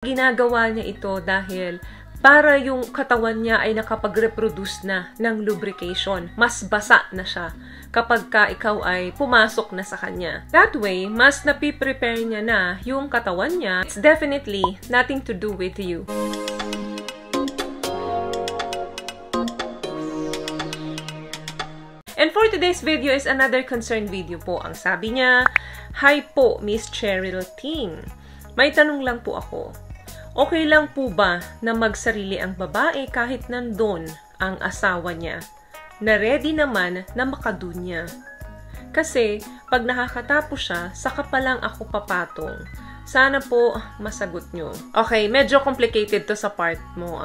Ginagawa niya ito dahil para yung katawan niya ay nakapag-reproduce na ng lubrication. Mas basa na siya kapag ka ikaw ay pumasok na sa kanya. That way, mas napiprepare niya na yung katawan niya. It's definitely nothing to do with you. And for today's video is another concern video po. Ang sabi niya, "Hi po, Miss Cheryl Ting. May tanong lang po ako. Okay lang po ba na magsarili ang babae kahit nandun ang asawa niya? Na ready naman na makadunya. Kasi pag nakakatapos siya, saka pa lang ako papatong. Sana po masagot nyo." Okay, medyo complicated to sa part mo.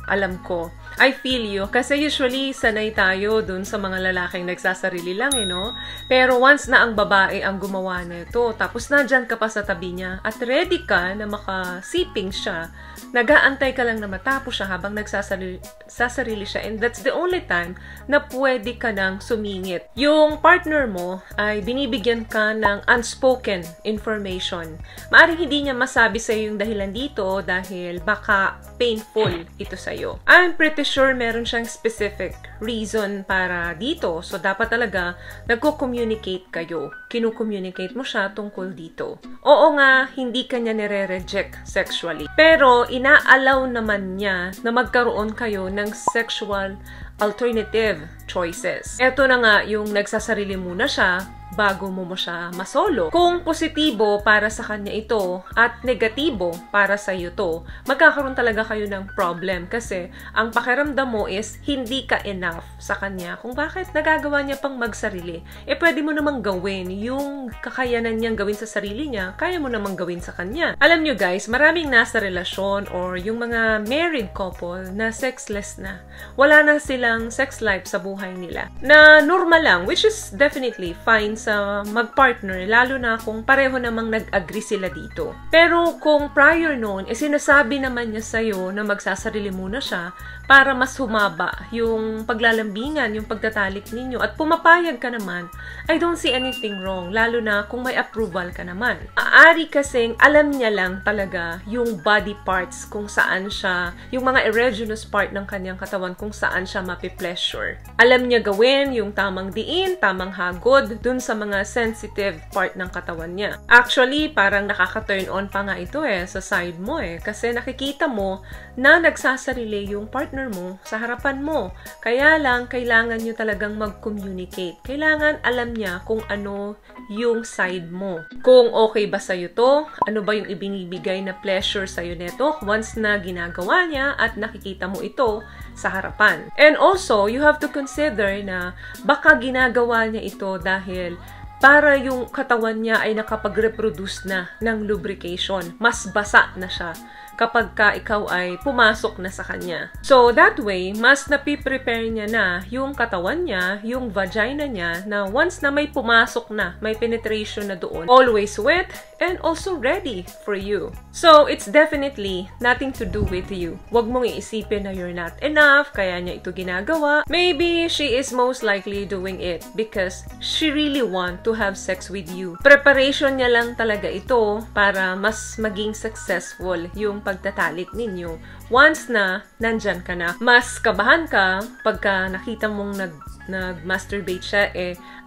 Alam ko. I feel you. Kasi usually, sanay tayo dun sa mga lalaking nagsasarili lang, no? Pero once na ang babae ang gumawa na ito, tapos nandyan ka pa sa tabi niya, at ready ka na makasiping siya, nag-aantay ka lang na matapos siya habang nagsasarili siya. And that's the only time na pwede ka nang sumingit. Yung partner mo ay binibigyan ka ng unspoken information. Maaring hindi niya masabi sa'yo yung dahilan dito dahil baka painful ito sa'yo. I'm pretty sure meron siyang specific reason para dito. So, dapat talaga nagko-communicate kayo. Kinu-communicate mo siya tungkol dito. Oo nga, hindi kanya nire-reject sexually. Pero, ina-allow naman niya na magkaroon kayo ng sexual alternative choices. Ito na nga yung nagsasarili muna siya bago mo siya masolo. Kung positibo para sa kanya ito at negatibo para sa iyo to, magkakaroon talaga kayo ng problem kasi ang pakiramdam mo is hindi ka enough sa kanya kung bakit nagagawa niya pang magsarili. Pwede mo namang gawin yung kakayanan niyang gawin sa sarili niya, kaya mo namang gawin sa kanya. Alam niyo guys, maraming nasa relasyon or yung mga married couple na sexless na. Wala na silang sex life sa buhay nila. Na normal lang, which is definitely fine sa mag-partner, lalo na kung pareho namang nag-agree sila dito. Pero kung prior noon, sinasabi naman niya sa'yo na magsasarili muna siya para mas humaba yung paglalambingan, yung pagtatalik ninyo, at pumapayag ka naman, I don't see anything wrong, lalo na kung may approval ka naman. Aari kasing alam niya lang talaga yung body parts kung saan siya, yung mga erogenous part ng kanyang katawan kung saan siya mapi-pleasure. Alam niya gawin yung tamang diin, tamang hagod, dun sa mga sensitive part ng katawan niya. Actually, parang nakaka-turn on pa nga ito sa side mo kasi nakikita mo na nagsasarili yung partner mo sa harapan mo. Kaya lang, kailangan nyo talagang mag-communicate. Kailangan alam niya kung ano yung side mo. Kung okay ba sa'yo to, ano ba yung ibinibigay na pleasure sa'yo neto once na ginagawa niya at nakikita mo ito sa harapan. And also, you have to consider na baka ginagawa niya ito dahil para yung katawan niya ay nakapag-reproduce na ng lubrication. Mas basa na siya kapag ka ikaw ay pumasok na sa kanya. So, that way, mas napiprepare niya na yung katawan niya, yung vagina niya, na once na may pumasok na, may penetration na doon, always wet and also ready for you. So, it's definitely nothing to do with you. Huwag mong iisipin na you're not enough, kaya niya ito ginagawa. Maybe she is most likely doing it because she really want to have sex with you. Preparation niya lang talaga ito para mas maging successful yung pagtatalik ninyo. Once na nandyan ka na, mas kabahan ka pagka nakita mong nag-masturbate siya,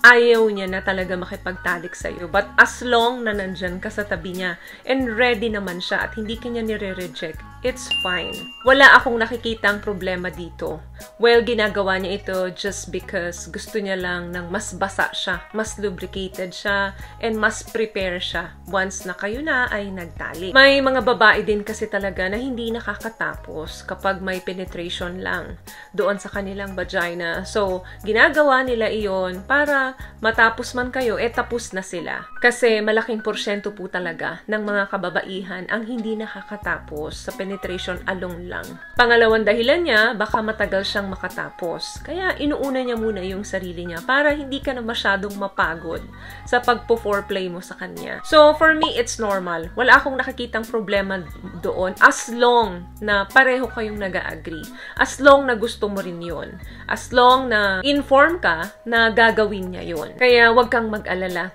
ayaw niya na talaga makipagtalik sa'yo. But as long na nandyan ka sa tabi niya and ready naman siya at hindi ka niya nire-reject, it's fine. Wala akong nakikitang problema dito. Well, ginagawa niya ito just because gusto niya lang ng mas basa siya, mas lubricated siya, and mas prepare siya once na kayo na ay nagtalik. May mga babae din kasi talaga na hindi nakakatapos kapag may penetration lang doon sa kanilang vagina. So, ginagawa nila iyon para matapos man kayo, tapos na sila. Kasi malaking porsyento po talaga ng mga kababaihan ang hindi nakakatapos sa penetration alone lang. Pangalawang dahilan niya, baka matagal siyang makatapos. Kaya inuuna niya muna yung sarili niya para hindi ka na masyadong mapagod sa pagpo-foreplay mo sa kanya. So, for me, it's normal. Wala akong nakikitang problema doon as long na pareho kayong nag-agree. As long na gusto mo rin yun. As long na inform ka na gagawin niya yun. Kaya wag kang mag-alala.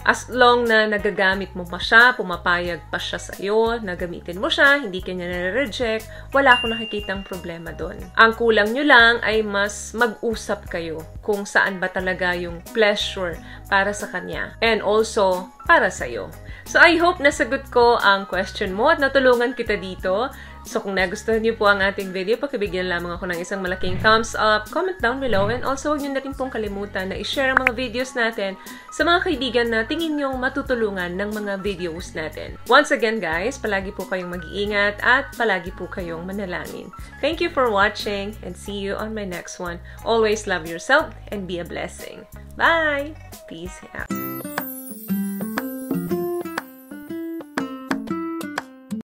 As long na nagagamit mo pa siya, pumapayag pa siya sa'yo, na gamitin mo siya, hindi ka niya nare-reject, wala akong nakikitang problema doon. Ang kulang nyo lang ay mas mag-usap kayo kung saan ba talaga yung pleasure para sa kanya. And also, para sa'yo. So, I hope nasagot ko ang question mo at natulungan kita dito. So, kung nagustuhan niyo po ang ating video, pakibigyan lamang ako ng isang malaking thumbs up, comment down below, and also huwag niyo na rin pong kalimutan na i-share ang mga videos natin sa mga kaibigan na tingin niyong matutulungan ng mga videos natin. Once again, guys, palagi po kayong mag-iingat at palagi po kayong manalangin. Thank you for watching and see you on my next one. Always love yourself and be a blessing. Bye! Peace out.